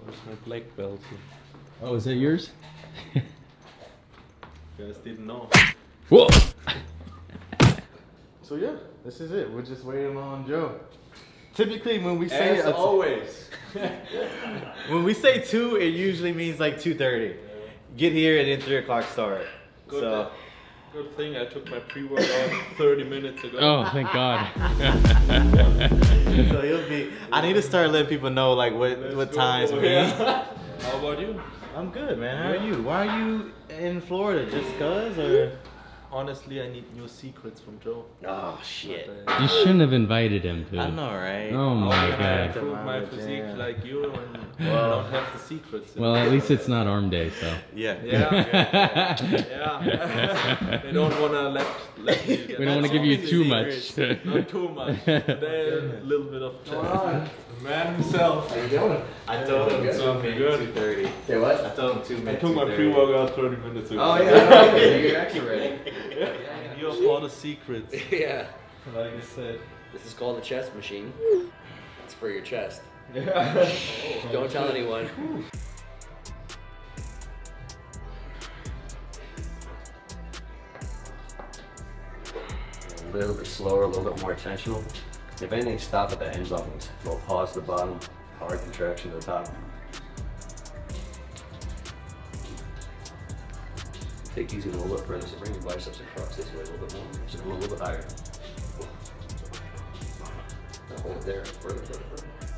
That's my black belt. Oh, is that yours? You guys didn't know. Whoa! So yeah, this is it. We're just waiting on Joe. Typically, when we say As always. when we say 2, it usually means like 2:30. Get here and then 3 o'clock start. Good, So good thing I took my pre-workout 30 minutes ago. Oh, thank God. so he'll be. I need to start letting people know like what times we. Yeah. How about you? I'm good, man. How are you? Why are you in Florida? Just cause or? Honestly, I need new secrets from Joe. Oh shit. You shouldn't have invited him, dude. I know, right? Oh my How can I God. improve my physique like you and I don't have the secrets. Well, at least it's not arm day, so. Yeah. Yeah. Yeah. They don't want to let me get We don't want to give you too much. Not too much. Today, a little bit of chest. Man himself. How you doing? I told him Good. 2:30. Say what? I told him 2 I minutes. took my 2:30. pre-workout 30 minutes ago. Oh yeah, you're actually ready. You have all the secrets. Yeah. Like I said. This is called the chest machine. It's for your chest. Yeah. Don't tell anyone. A little bit slower, a little bit more intentional. If anything, stop at the ends of them. Go pause at the bottom, hard contraction at the top. Take easy a little bit further, so bring your biceps across this way a little bit more. So go a little bit higher. Now hold it there, further. There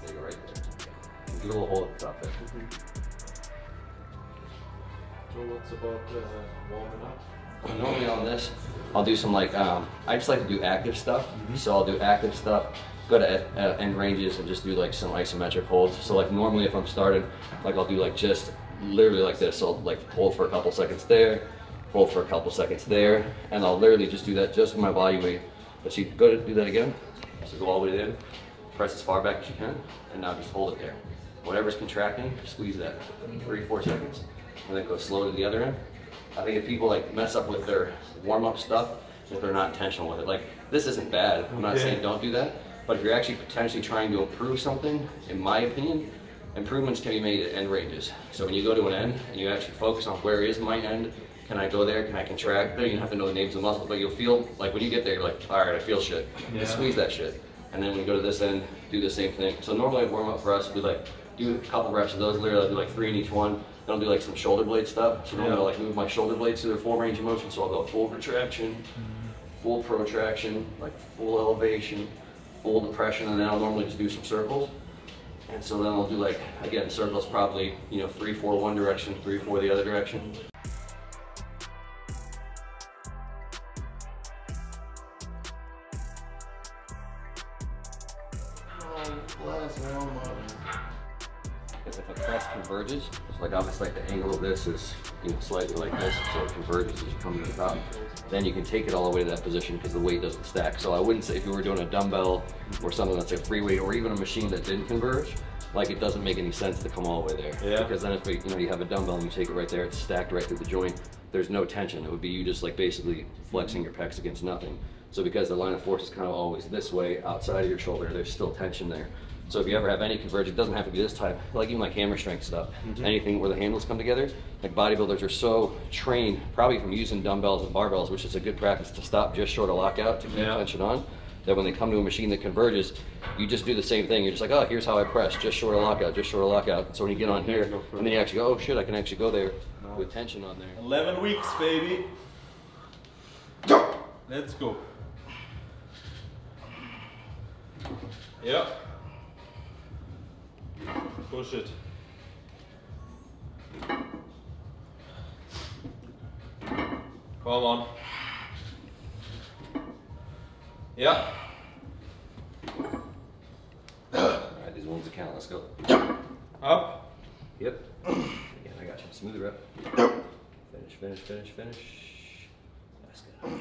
you go, right there. Give it a little hold at the top there. So what's about warming up? Normally on this, I'll do some like, I just like to do active stuff. So I'll do active stuff, go to end ranges and just do like some isometric holds. So like normally if I'm starting, like I'll do like just literally like this. So I'll like hold for a couple seconds there, hold for a couple seconds there, and I'll literally just do that just with my body weight. But you go to do that again. So go all the way in, press as far back as you can, and now just hold it there. Whatever's contracting, squeeze that 3-4 seconds, and then go slow to the other end. I think if people like mess up with their warm-up stuff, if they're not intentional with it, like this isn't bad. I'm not saying don't do that, but if you're actually potentially trying to improve something, in my opinion, improvements can be made at end ranges. So when you go to an end and you actually focus on where is my end, can I go there, can I contract there? You don't have to know the names of the muscles, but you'll feel like when you get there, you're like, all right, I feel shit. Yeah. Just squeeze that shit. And then when you go to this end, do the same thing. So normally warm up for us would be like, do a couple reps of those, literally I'll do like 3 in each one. Then I'll do like some shoulder blade stuff. So normally I'll like move my shoulder blades to their full range of motion. So I'll go full retraction, full protraction, like full elevation, full depression, and then I'll normally just do some circles. And so then I'll do like, again, circles probably, 3-4 one direction, 3-4 the other direction. Because if a press converges, it's like obviously like the angle of this is slightly like this, so it converges as you come to the top. Then you can take it all the way to that position because the weight doesn't stack. So I wouldn't say if you were doing a dumbbell or something that's a free weight or even a machine that didn't converge, like it doesn't make any sense to come all the way there. Yeah. Because then if you have a dumbbell and you take it right there, it's stacked right through the joint. There's no tension. It would be you just like basically flexing your pecs against nothing. So because the line of force is kind of always this way outside of your shoulder, there's still tension there. So if you ever have any convergence, it doesn't have to be this type, like even like hammer strength stuff, anything where the handles come together, like bodybuilders are so trained, probably from using dumbbells and barbells, which is a good practice to stop just short of lockout to keep tension on, that when they come to a machine that converges, you just do the same thing. You're just like, oh, here's how I press, just short of lockout, just short of lockout. So when you get on here, and then you actually go, oh shit, I can actually go there with tension on there. 11 weeks, baby. Let's go. Yep. Push it. Come on. Yeah. Alright, these ones that count, let's go. Up. Yep. Again, I got you. Smooth rep. Finish, finish, finish, finish. That's good.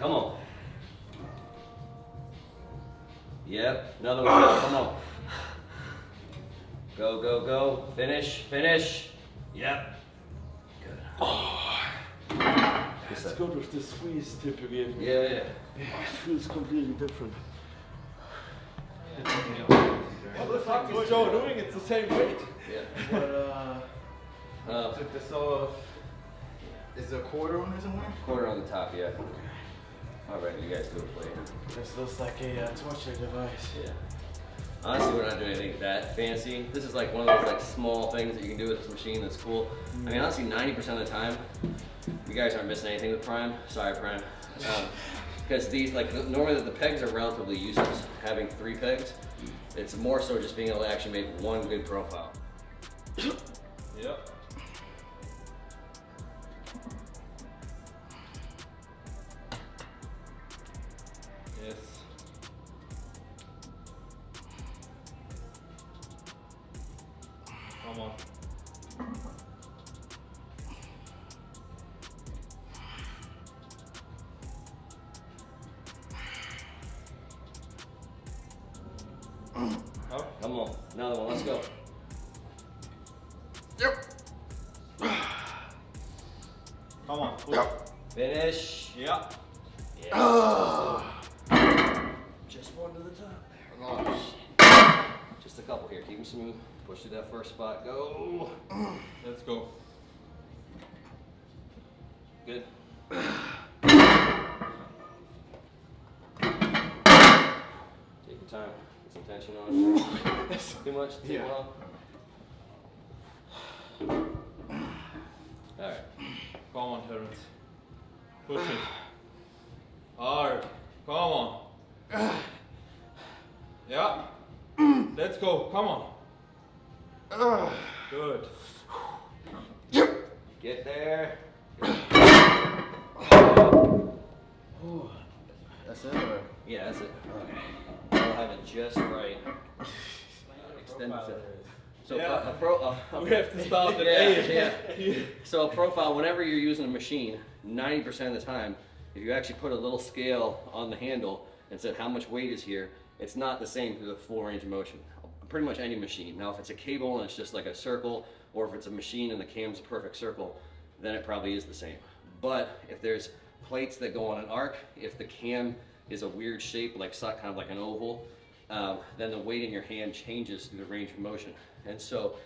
Come on. Yep, another one. Come on. Go, go, go. Finish, finish. Yep. Good. It's good with the squeeze tip you gave me. Yeah. It feels completely different. What the fuck is Joe doing? It's the same weight. Yeah. But is there a quarter on there somewhere? Quarter on the top, yeah. Alright, you guys do it later. This looks like a torture device. Yeah. Honestly, we're not doing anything that fancy. This is like one of those like small things that you can do with this machine that's cool. I mean, honestly, 90% of the time, you guys aren't missing anything with Prime. Sorry, Prime. Because these, like, normally the pegs are relatively useless. Having 3 pegs, it's more so just being able to actually make one good profile. Yep. Yes. Come on. Oh. Come on, another one, let's go. Yep. Come on. Push. Finish. Yep. Yeah. Just one to the top. Oh, Just a couple here, keep them smooth. Push through that first spot, go. Let's go. Good. Take your time, get some tension on. Too much? Too long? Alright. Come on, Terrence. Push it. Hard. Come on. Yeah. Let's go. Come on. Good. Get there. that's it? Or? Yeah, that's it. Okay. I'll have it just right. Extend it. So Yeah. okay. We have to start at Yeah, 8. yeah. So a profile, whenever you're using a machine, 90% of the time, if you actually put a little scale on the handle and said how much weight is here, it's not the same for the full range of motion. Pretty much any machine. Now if it's a cable and it's just like a circle, or if it's a machine and the cam's a perfect circle, then it probably is the same. But if there's plates that go on an arc, if the cam is a weird shape, like kind of like an oval, then the weight in your hand changes through the range of motion. And so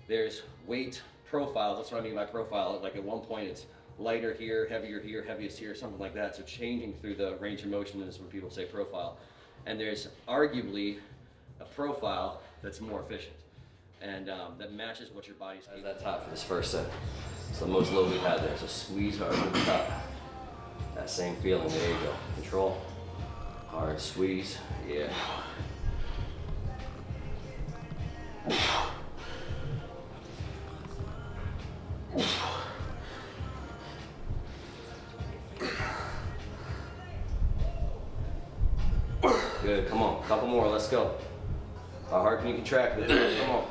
there's weight profiles. That's what I mean by profile. Like at one point it's lighter here, heaviest here, something like that. So changing through the range of motion is when people say profile. And there's arguably a profile that's more efficient and that matches what your body's capable of. That top for this first set. So the most load we had there. So squeeze hard at the top. That same feeling. There you go. Control. Hard squeeze. Yeah. Good, come on, couple more, let's go. How hard can you contract this? Come on.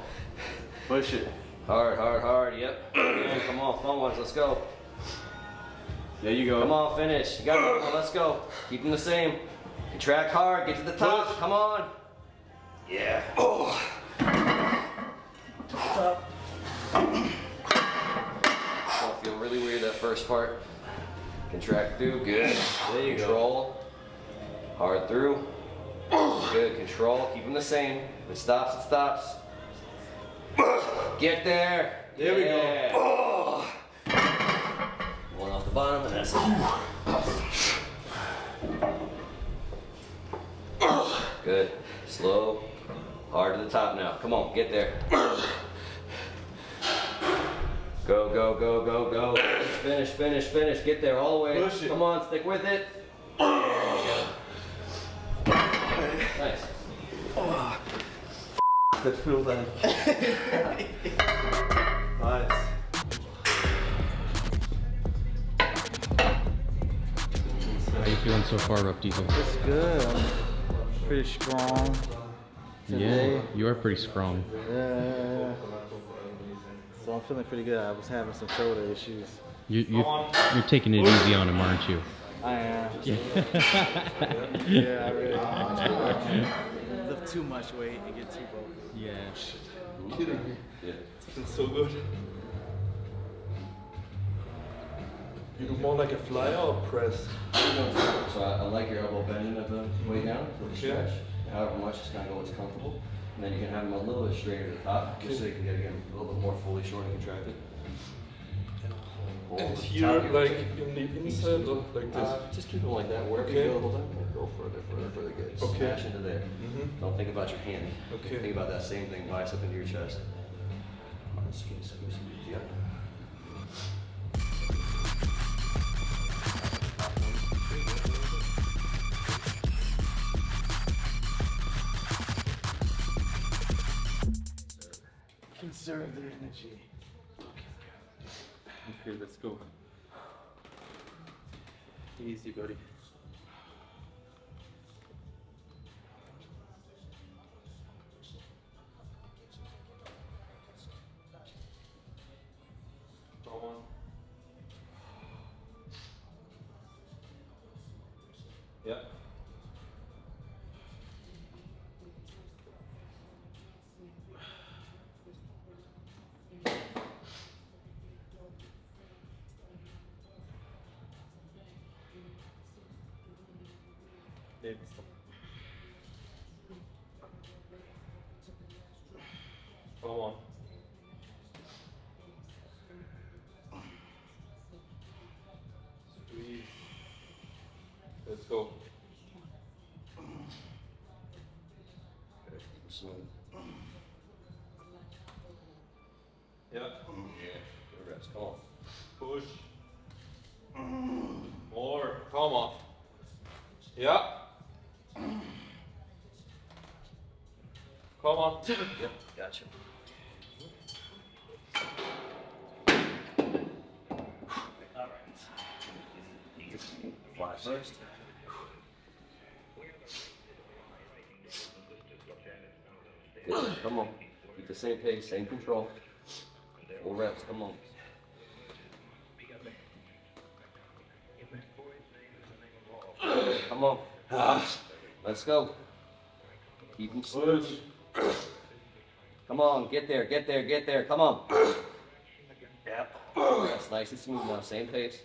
Push it. Hard, hard, hard, yep. Good, come on, fun ones, let's go. There you go. Come on, finish. You got it, come on, let's go. Keep them the same. Contract hard, get to the top, come on. Yeah. Oh. Top. Don't feel really weird that first part. Contract through, good. There you Control. Hard through. Good, control, keep them the same. If it stops, it stops. Get there. There we go. One off the bottom and that's it. Good, slow, hard to the top now. Come on, get there. Go, go, go, go, go. Finish, finish, finish. Get there all the way. Push it. Come on, stick with it. Nice. Oh. That feels like nice. How you feeling so far, Rough Diesel? It's good. I'm pretty strong today. Yeah, you are pretty strong. Yeah. So I'm feeling pretty good. I was having some shoulder issues. You're taking it easy on him, aren't you? I am. Yeah. Yeah, I really am. Lift too much weight and get too bulky. Yeah. Kidding me. Yeah. It's so good. You do more like a flyer or press? So I like your elbow bending at the way down for the Okay. stretch. However much is kind of what's comfortable. And then you can have them a little bit straighter at the top, just so you can get again a little bit more fully short and contracted. And here, like in the inside, or like this? Just keep it like that. Wherever Okay. you go, hold on. Go further, good. Okay. Smash into there. Don't think about your hand. Okay. Think about that same thing, bicep into your chest. Squeeze. Yeah. Conserve the energy. Okay, let's go. Easy, buddy. Come on. Yeah. It's Come on. Squeeze. Let's go. Smooth. Yeah. Good reps. Come on. Push. More. Come on. Yeah. Come on. Yep. Gotcha. Fly first. Good. Come on. Keep the same pace, same control. 4 reps. Come on. Come on. Let's go. Keep them smooth. Come on. Get there. Come on. Yep. That's nice and smooth now. Same pace.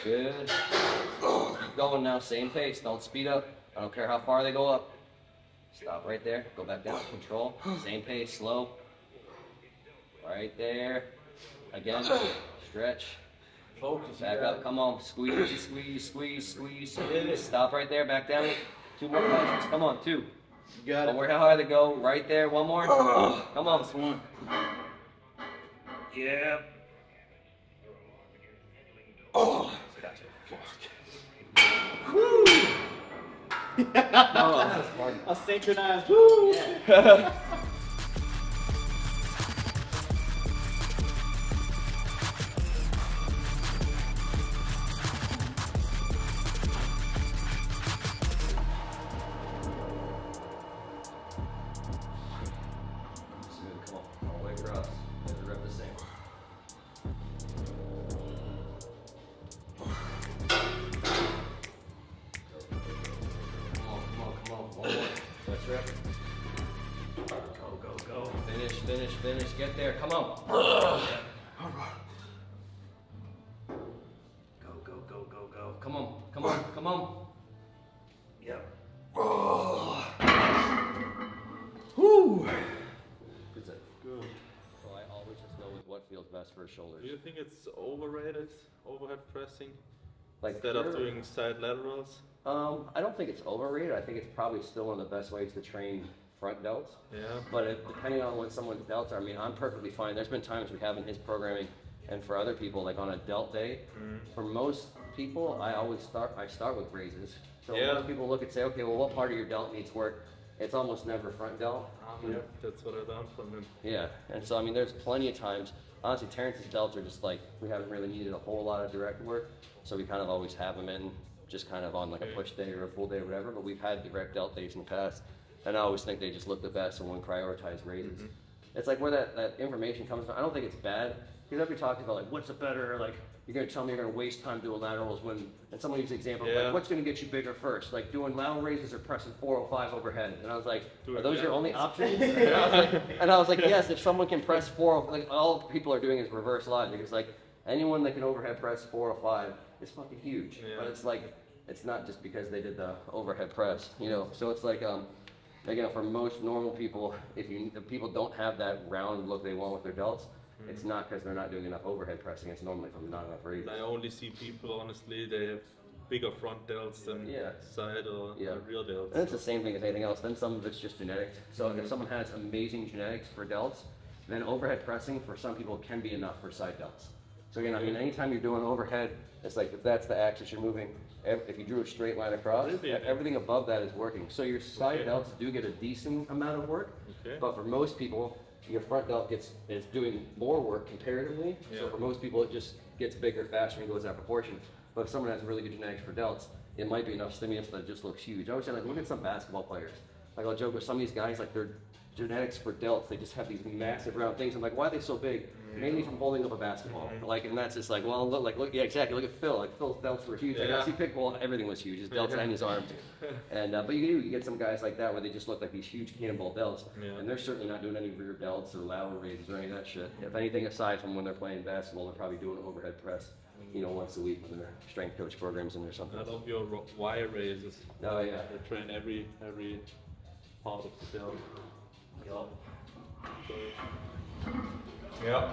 Good. Keep going now. Same pace. Don't speed up. I don't care how far they go up. Stop right there. Go back down. Control. Same pace. Slow. Right there. Again. Stretch. Focus. Back up. Come on. Squeeze. Stop right there. Back down. 2 more punches. Come on. 2. You got Don't it. worry how hard they go. Right there. 1 more. Come on. That's one. Yeah. A synchronized. Woo! Smooth. Come on. All the way across. Every rep the same. Come on. 1 more. Let's rep. Go. Finish. Get there. Come on. Go. Come on. Yep. Whew. Good. Good. So I always just go with what feels best for his shoulders. Do you think it's overrated, overhead pressing, Like instead of doing side laterals? I don't think it's overrated. I think it's probably still one of the best ways to train front delts. Yeah. But depending on what someone's delts are, I mean, I'm perfectly fine. There's been times we have in his programming, and for other people, like on a delt day, for most people, I start with raises. So Yeah. most people look and say, okay, well, what part of your delt needs work? It's almost never front delt. You know? That's what I learned from him. Yeah, and so I mean, there's plenty of times. Honestly, Terrence's delts are just like we haven't really needed a whole lot of direct work, so we kind of always have them in just kind of on like a push day or a full day or whatever. But we've had direct delt days in the past, and I always think they just look the best when we prioritize raises. it's like where that information comes from. I don't think it's bad. Because everybody talks about like, what's a better, like, you're going to tell me you're going to waste time doing laterals when, and someone used examples, like, what's going to get you bigger first? Like doing lateral raises or pressing 405 overhead. And I was like, are those your only options? And I was like, yes, if someone can press 405, like all people are doing is reverse logic. It's like, anyone that can overhead press 405 is fucking huge. But it's like, it's not just because they did the overhead press, you know? So it's like, again, for most normal people, if people don't have that round look they want with their delts, it's not because they're not doing enough overhead pressing, it's normally from not enough raises. I only see people, honestly, they have bigger front delts than side or real delts. And it's the same thing as anything else. Then some of it's just genetics. So if someone has amazing genetics for delts, then overhead pressing for some people can be enough for side delts. So again, I mean, anytime you're doing overhead, it's like if that's the axis you're moving, if you drew a straight line across, everything above that is working. So your side delts do get a decent amount of work, but for most people, your front delt is doing more work comparatively. So for most people, it just gets bigger faster and goes out of proportion. But if someone has really good genetics for delts, it might be enough stimulus that it just looks huge. I always say, like, look at some basketball players. Like, I'll joke with some of these guys, like, their genetics for delts, they just have these massive round things. I'm like, why are they so big? Mainly from holding up a basketball. Like, and that's just like, well, look, yeah, exactly. Look at Phil. Like, Phil's delts were huge. Like, I see Pickball, everything was huge. His delts and his arms. And but you get some guys like that where they just look like these huge cannonball delts, and they're certainly not doing any rear delts or lateral raises or any of that shit. If anything, aside from when they're playing basketball, they're probably doing overhead press, you know, once a week when their strength coach programs in or something. I love your wire raises. Oh yeah. They train every part of the delt. Yeah.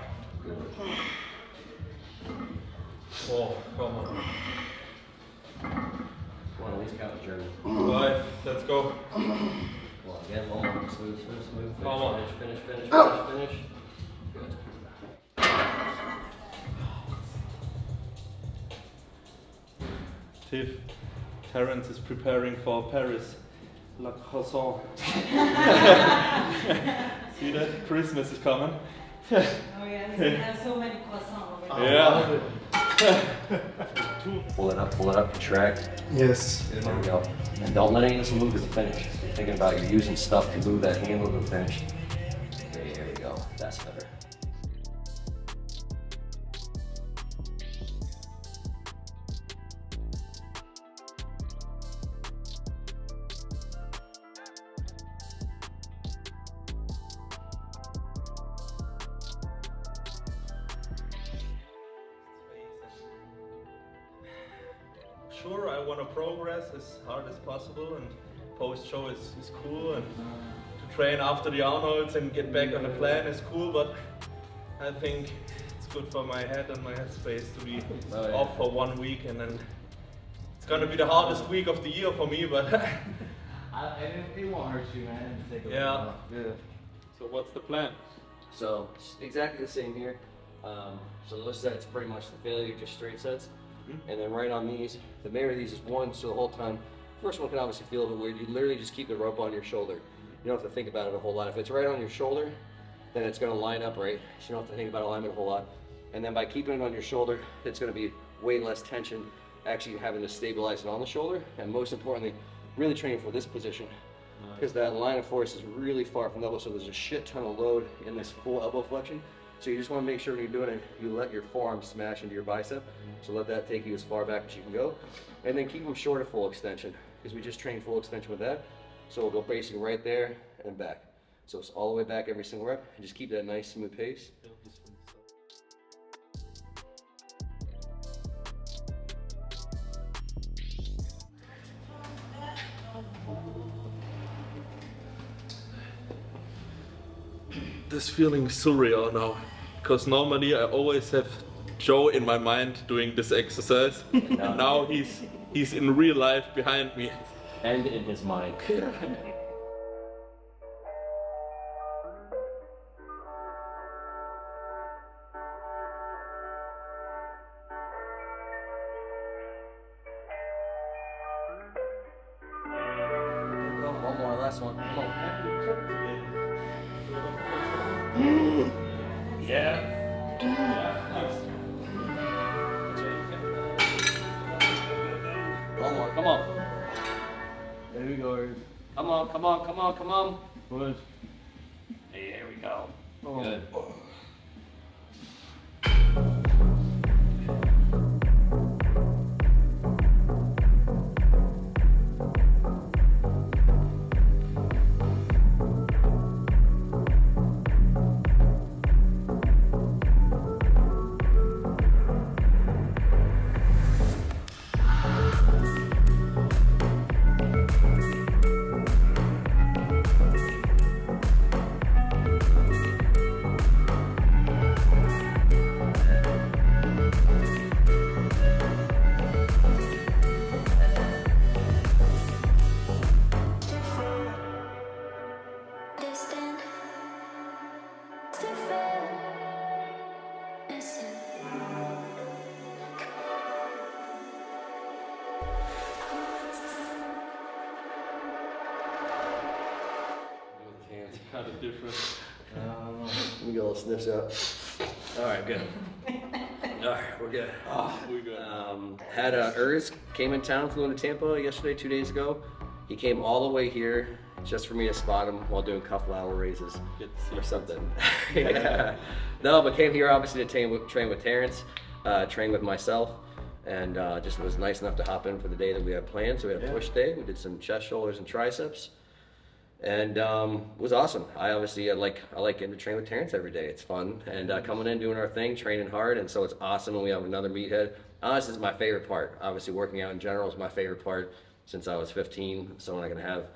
Oh, come on. Come on, at least count German. Right, let's go. Come on, again, one more. Smooth. Finish. Finish. Good. Tiff, Terence is preparing for Paris. La croissant. See that? Christmas is coming. Oh yeah, he's gonna have so many croissants over there. Yeah. Pull it up, contract. Yes. There we go. And don't let any of this move to the finish. Thinking about you using stuff to move that handle to the finish. There we go. That's better. Sure, I want to progress as hard as possible, and post-show is cool, and to train after the Arnolds and get back on the plan is cool, but I think it's good for my head and my headspace to be off for 1 week, and then it's gonna be the hardest week of the year for me, but it won't hurt you, man. Take yeah. So what's the plan? So exactly the same here. So those sets pretty much the failure, just straight sets. And then right on these, the mayor of these is one, so the whole time, first one can obviously feel a bit weird. You literally just keep the rope on your shoulder. You don't have to think about it a whole lot. If it's right on your shoulder, then it's gonna line up right. So you don't have to think about alignment a whole lot. And then by keeping it on your shoulder, it's gonna be way less tension, actually having to stabilize it on the shoulder. And most importantly, really training for this position. Because that line of force is really far from the elbow, so there's a shit ton of load in this full elbow flexion. So you just want to make sure when you're doing it, you let your forearm smash into your bicep. So let that take you as far back as you can go. And then keep them short of full extension, because we just trained full extension with that. So we'll go basically right there and back. So it's all the way back every single rep, and just keep that nice smooth pace. This feeling is surreal now, because normally I always have Joe in my mind doing this exercise. Now he's in real life behind me. And in his mind. One more, last one. Come on. Yeah. One more, come on. There we go. Come on. Push. Hey, there we go. Good. Kind of different. Let me get a little sniffs out. All right, good. All right, we're good. We're good. Had Urs came in town, flew into Tampa yesterday, 2 days ago. He came all the way here just for me to spot him while doing cuff lateral raises or something. Yeah. No, but came here obviously to train with Terrence, train with myself, and just was nice enough to hop in for the day that we had planned. So we had a push day. We did some chest, shoulders, and triceps. And it was awesome. I obviously I like getting to train with Terrence every day. It's fun, and coming in, doing our thing, training hard, and so it's awesome when we have another meathead. Honestly, this is my favorite part. Obviously, working out in general is my favorite part since I was 15. So when I can have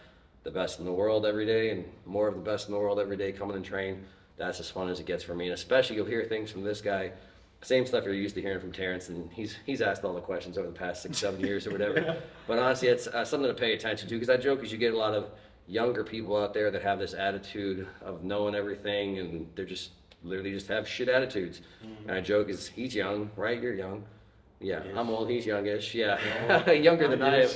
the best in the world every day and more of the best in the world every day coming and train, that's as fun as it gets for me. And especially you'll hear things from this guy, same stuff you're used to hearing from Terrence, and he's asked all the questions over the past 6-7 years or whatever. But honestly, it's something to pay attention to, because I joke is you get a lot of younger people out there that have this attitude of knowing everything, and they're just literally just have shit attitudes. And I joke is he's young, right? You're young. Yeah, I'm old, he's youngish. Yeah, younger than I am.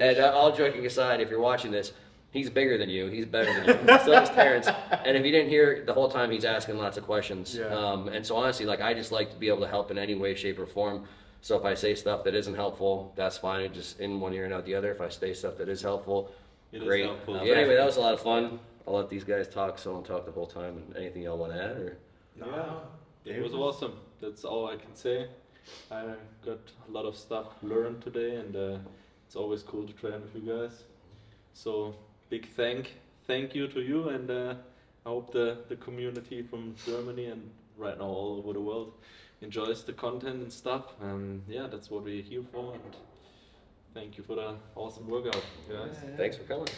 And all joking aside, if you're watching this, he's bigger than you, he's better than you. So is Terrence. And if you didn't hear the whole time, he's asking lots of questions. And so honestly, like, I just like to be able to help in any way, shape, or form. So if I say stuff that isn't helpful, that's fine. It just in one ear and out the other. If I say stuff that is helpful, great. But anyway, that was a lot of fun. I'll let these guys talk, so I won't talk the whole time. And anything y'all want to add? Or? Yeah, it was awesome. That's all I can say. I got a lot of stuff learned today, and it's always cool to train with you guys. So big thank you to you, and I hope the community from Germany and right now all over the world enjoys the content and stuff. And yeah, that's what we're here for. And thank you for the awesome workout, guys. Thanks for coming.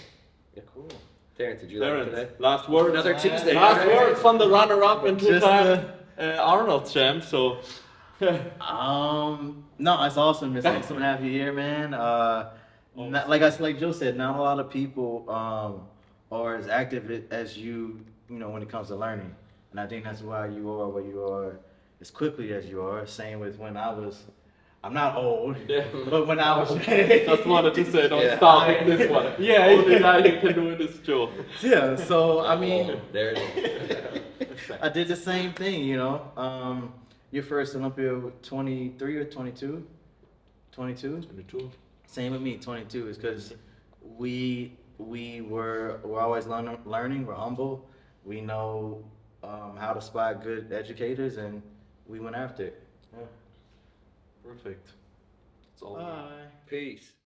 Yeah, cool. Terrence, did you Terrence, like today? last word. Another Tuesday. Last word from the runner-up and two-time Arnold champ. So. No, it's awesome. It's awesome to have you here, man. Like Joe said, not a lot of people are as active as you know, when it comes to learning. And I think that's why you are where you are as quickly as you are. Same with when I'm not old, but when I was... Just wanted to say, don't stop with this one. Only guy who can do it is Joe. Yeah, so I mean... There it is. I did the same thing, you know. Your first Olympia, 23 or 22? 22? 22. Same with me, 22, is because we're always learning, we're humble, we know how to spot good educators, and we went after it. Perfect. That's all. Bye. Peace.